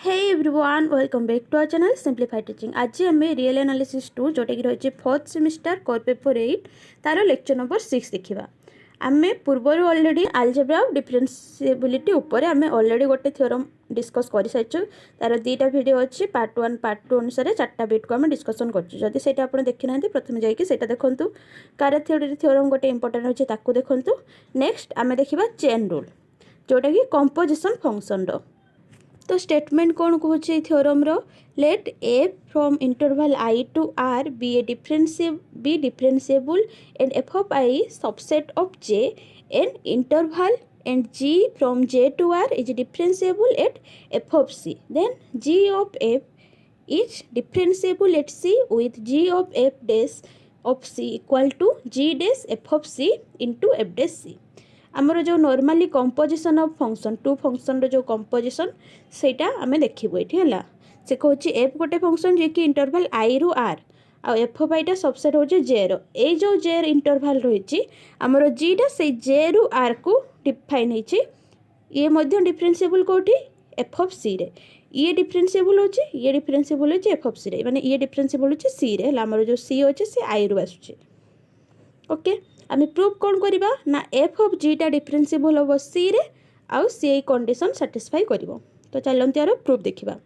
Hey everyone welcome back to our channel simplified teaching. आज आम real analysis 2 जोटा कि रही 4th सेमिस्टर कोर पेपर 8 तार लेक्चर नंबर 6 देखा। आम पूर्वर ऑलरेडी अलजेब्रा ऑफ डिफरेंशिएबिलिटी उपर आम ऑलरेडी गोटे थ्योरम डिस्कस कर सारी। तार दुईटा वीडियो अच्छी पार्ट 1 पार्ट 2 अनुसार 4टा बिट को आम डिस्कसन कर से आप देखी ना प्रथम जाइए देखूँ कार थ्योरी थ्योरम गोटे इंपोर्टेंट अच्छे ताकू देखूँ। नेक्स्ट आम देखा चेन रूल जोटा कि कंपोजिशन फंक्शन रो। तो स्टेटमेंट कौन कहूँ थ्योरम रो let a from interval I to R be differentiable and f of I subset of J and interval and g from J to R is differentiable at f of c then g of f is differentiable at c with g of f dash of c equal to g dash f of c into f dash c. आमर जो normally composition of function to function रो जो composition सेटा आमे देखिबो एठी हला। से कहूँ F गोटे फंक्शन जे कि इंटरवल आई रु आर आ एफ ऑफ आईटा सबसेट होचे जे रो। ए जो जे इंटरवल रही आमर जीटा से जे रु आर को डिफाइन होची। ये मध्य डिफरेंशिएबल कोठी एफ ऑफ सी रे। ये डिफरेंशिएबल होची ये डिफरेंशिएबल होची एफ ऑफ सी रे माने ये डिफरेंशिएबल होची सी रे। आमर जो सी होचे से आई रु आसुची। ओके आम प्रूफ कौन करवा ना एफ ऑफ जीटा डिफरेंशिएबल हम सी रे आउ सी कंडीशन सैटिस्फाई कर। तो चलते यार प्रूफ देखा।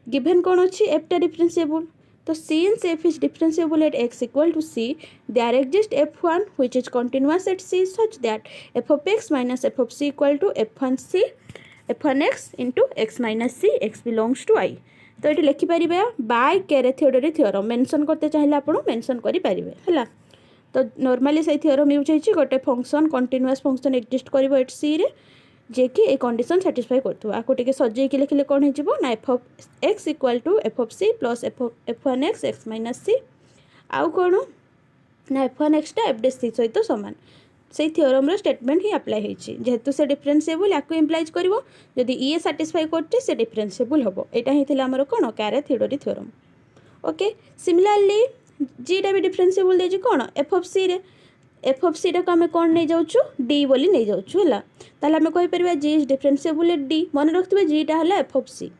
गिवन कौन अच्छी एफटा डिफरेंशिएबल तो since f is differentiable at x equal to c there exist f one which is continuous at c such that f of x minus f of c equal to f one x into x minus c x belongs to I. तो ये लिखिपर by Carathéodory theorem mention करते चाहिए आप mention करेंगे है। तो normally से थ्योरम यूज होती गोटे फंक्शन कंटीन्यूअस फंक्शन एक्जिस्ट कर एट सी रे जे कि ए कंडीशन सैटिस्फाई कर सजेक लिखले कौन हो ना f of x equal to f of c plus f one x x minus c आउ कौन ना एफ1 एक्सटा एफ डे सी सहित सामान से थ्योरम स्टेटमेंट ही अप्लाई होती जेहेतु से डिफरेंशिएबल या इम्प्लाइज कर जदि ये सैटिस्फाई कर डिफरेंशिएबल हम यहाँ ही आमर कौन Carathéodory theorem. Okay similarly जीटा भी डिफरेंशिएबल देजी कौन एफ ऑफ सी रे एफ ऑफ सी टाक आम कौन नहीं जाऊँ डी बोली नहीं जाऊँ है। ताहले आम कहीपर जी इज डिफरेंशिएबल एट डी मन रखिए जीटा है एफ ऑफ सी।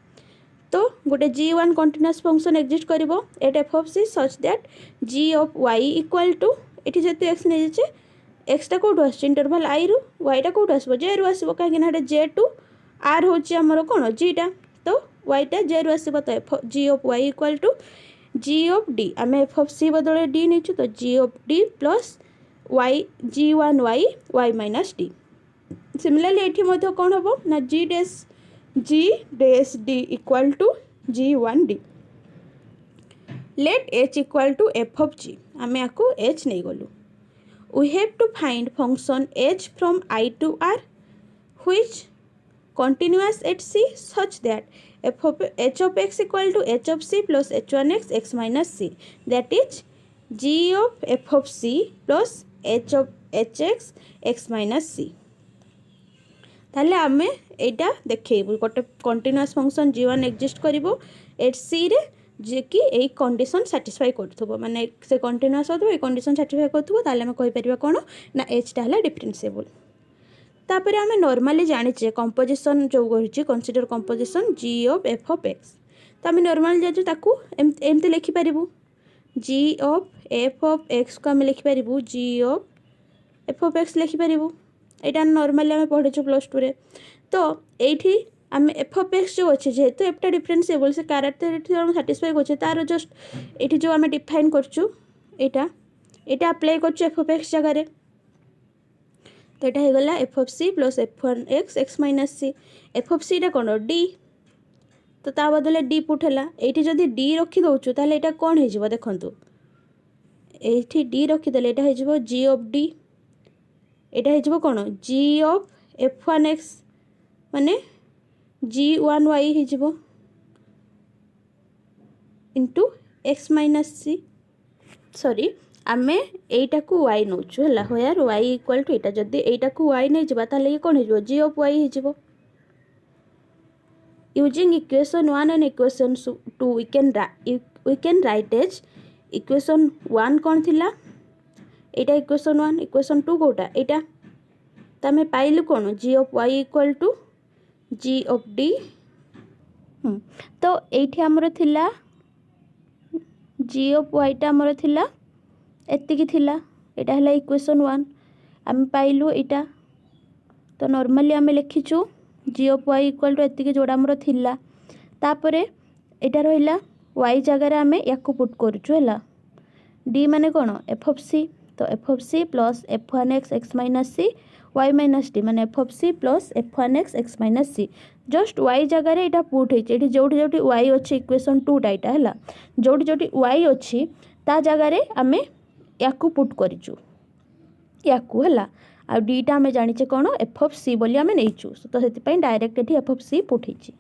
तो गोटे जी1 कंटीन्यूअस फंक्शन एक्जिस्ट कर at f of c such that g of y equal to ये जेहतु एक्स नहीं जाए एक्सटा कौटू आस इंटरवल आई रु वाईटा कौटू आसो जे रु आसो कहीं जे टू आर होमर कौन जीटा तो वाईटा जे रु आसो तो f g of y equal to g of d आम एफ ऑफ सी बदले डी नहीं तो g of d plus y जी1 y y minus d. Similarly ये कौन हम ना g dash d equal to जी1 d let h equal to f of g आम या एच नहीं गलु। We have to find function h from I to R which continuous at c such that h of x equal to h of c plus h1x x minus c that is g of f of c plus h of hx x minus c। ताले आमे एटा देखेबु गोटे continuous function g1 exist करिवो at c रे जे कि a condition satisfy करथबो माने से कंटीन्यूअस होतबो ए कंडीशन सैटिस्फाई करथबो ताले हम कहि परिबा कोन ना h टा हला डिफरेंशिएबल। तापर आम नॉर्मली जाने कंपोजिशन जो रही consider composition g of f of x तो आम नॉर्मली जाचु एमती लिखिपर g of f of x को आम लिखिपर g of f of x लिखिपर यहाँ नॉर्मली आम पढ़ीचु प्लस 2 रे। तो ये आम एफ ऑफ एक्स जो अच्छे जेहेतु एफटा डिफरेंशिएबल से कैरेक्टर सैटिस्फाई कर तार जस्ट ये जो आम डिफाइन करचु यहाँ अप्लाई करचु एफ ऑफ एक्स जगह। तो यहाँ होगला f of c plus f one x x minus c f of c कौन डी तो ता बदले डी पुट है ये जदि डी रखी दौचु ताले यहाँ कौन हो देखु ये डी रखीदे यहाँ हो जी ऑफ डी यहाँ हो कौन जी ऑफ एफ1 एक्स माने जी1 वाई हो इंटू एक्स माइनस सी सॉरी आमे एटा को y नौचु है होयार y इक्वल टू एटा जदि एटा को y नहीं जबा ताले ये कौन हो जी ऑफ y हो। Using equation 1 and equation 2 we can write as equation 1 कौन थिला एटा इक्वेशन 1 इक्वेशन 2 कोटा एटा तो आम पाइलु कौन g of y equal to g of d तो एठी हमर थिला g ऑफ y टा हमर थिला एतिकी थिला एटा हला इक्वेशन 1 आम पाइलु एटा तो नॉर्मली आम लिखिचु g of y equal to एतिकी जोड़ा हमर थिला तापरे एटा रहिला y जगह रे आमे याकू पुट करछु हला d माने कोन f ऑफ c तो f of c plus f1x x minus c y minus d माने f of c plus f1x x minus c just y जगह रे एटा पुट हेछि एठी जोठी जोठी y अछि इक्वेशन 2 टा एटा हला जोठी जोठी y अछि ता जगह रे आमे याकू पुट करिछु याकू हला आ d टा आमे जानिचे कोन f ऑफ c बोली आमे नेइछु तो सेति पई डायरेक्ट एठी f ऑफ c पुट हेछि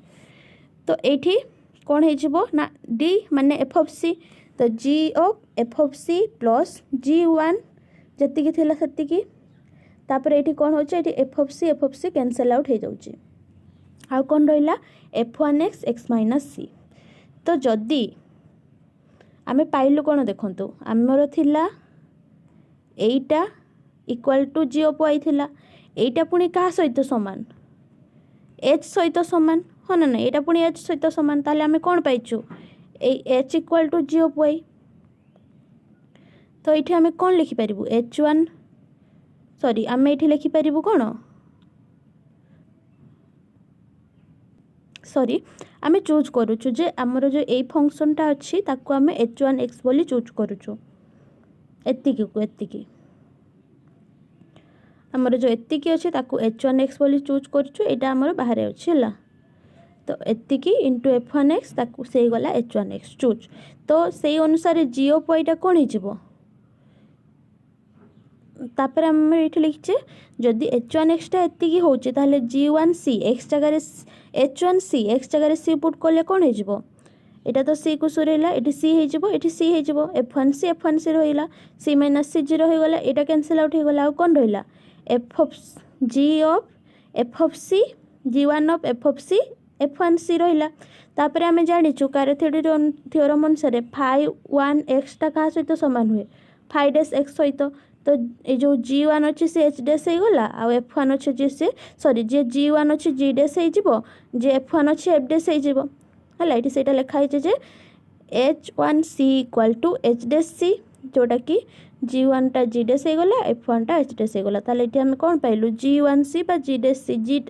तो एठी कोन हेजिबो ना d माने f ऑफ c तो g of f of c plus g1 जति की थिला सति की तापर एठी कोन होचे एठी f of c cancel out हे जाउची आ कोन रहिला f1x x c तो जदी आमे पाइलु कोन देखंतु हमरो थिला एटा equal to g of y थिला एटा पुनी का सहित समान h सहित समान हो ना एटा पुनी h सहित समान ताले आमे कोन पाइछु ए h equal to g of y तो एठी आमे कोन लिखि परिबु h1 सॉरी आमे एठी लिखि परिबु कोन सॉरी आमे चूज करूछु जे हमरो जो ए फंक्शन टा अछि ताको आमे h1x बोली चूज करूछु एतिकी हमरो जो एतिकी अछि ताको h1x बोली चूज करूछु एटा हमरो बाहर अछि हला तो एतिकी इनटू f1x ताको से गला h1x चूज तो सेही अनुसार g ऑफ y टा कोन हिजिबो तापर हम एठी लिखचे जदी h1x टा एतिकी होची ताले g1c x जगह रे h1c x जगह रे c पुट करले कोन हिजिबो एटा तो c को सुरेला एठी c हिजिबो एठी c हिजिबो f1c रहिला c माइनस c 0 हो गला एटा कैंसिल आउट हो गला आ कोन रहिला f of g of f of c g1 of f of c f1c रहिला तापर हमें जानिछु कार्यथेओरेम अनुसार phi 1x टा का सहित समान हुए phi dash x सहित तो ए जो g1 अछि से h dash हे गला आ f1 अछि जे से सॉरी जे g1 अछि g dash हे जिवो जे f1 अछि f dash हे जिवो हला इटी सेटा लिखा है जे h1c equal to h dash c जोटा कि g1 टा g dash हे गला f1 टा h dash हे गला ताले इटी हम कोन पाइलु g1c बा g dash c g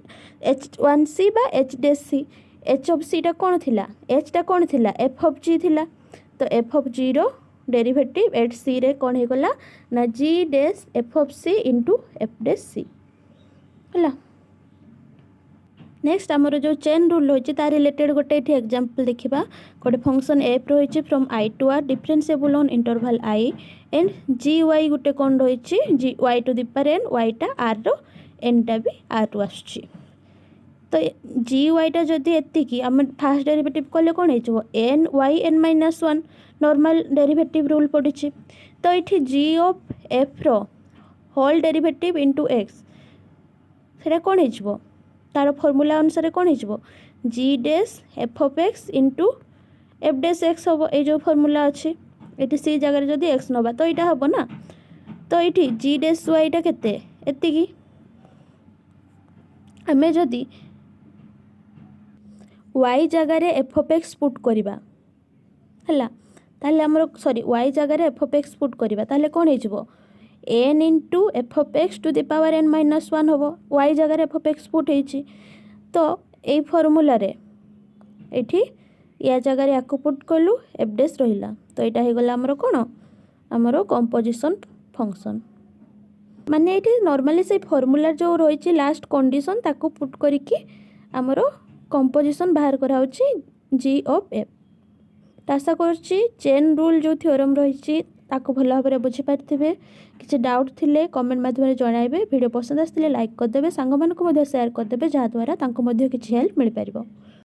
h1c बा h dash c h of c टा कोन थिला h टा कोन थिला f of g थिला तो f of g रो डेरिवेटिव एट c रे कोन हे गला ना g dash f of c into f dash c हला नेक्स्ट हमरो जो चेन रूल होची ता रिलेटेड गोटे एठी एग्जांपल देखिबा गोटे फंक्शन f रहिची from i to r differentiable on interval i and gy गोटे कोन रहिची g y to the power n y टा r रो n टा भी r टू आछी तो gy टा जदी एतिकी हम फर्स्ट डेरिवेटिव कोले कोन हेचो n y n - 1 normal derivative rule पडिची तो एठी g ऑफ f रो होल डेरिवेटिव इनटू x सेटा कोन हेचबो तार फार्मूला अनुसार कोन हेचबो g dash f of x into f dash x होबो ए जो फार्मूला अछि एठी c जगह रे जदी x नबा तो एटा होबो ना तो एठी g डैश y टा केते एतिकी हमें जदी y जगह रे f ऑफ x पुट करिबा हला ताले हमरो सॉरी y जगह रे f ऑफ x पुट करिबा ताले कोन हेजिबो n into f of x to the power n minus 1 होबो y जगह रे f of x पुट हेछि तो ए फार्मूला रे एठी या जगह रे याकू पुट कलु f डैश रहिला तो एटा हे गला हमरो कोन हमरो कंपोजिशन फंक्शन माने एठी नॉर्मली से फार्मूला जो रहिछि लास्ट कंडीशन ताकू पुट करिकि हमरो कंपोजिशन बाहर करा होछि g of f आशा करछि चेन रूल जो थ्योरम रहिछि ताको भलो भाबरे बुझि पारथिबे किछि डाउट थिले कमेंट माध्यम रे जणाइबे वीडियो पसंद आस्थिले लाइक कर देबे सांग मानको मध्ये शेयर कर देबे जा द्वारा तांको मध्ये किछि हेल्प मिल पारिबो।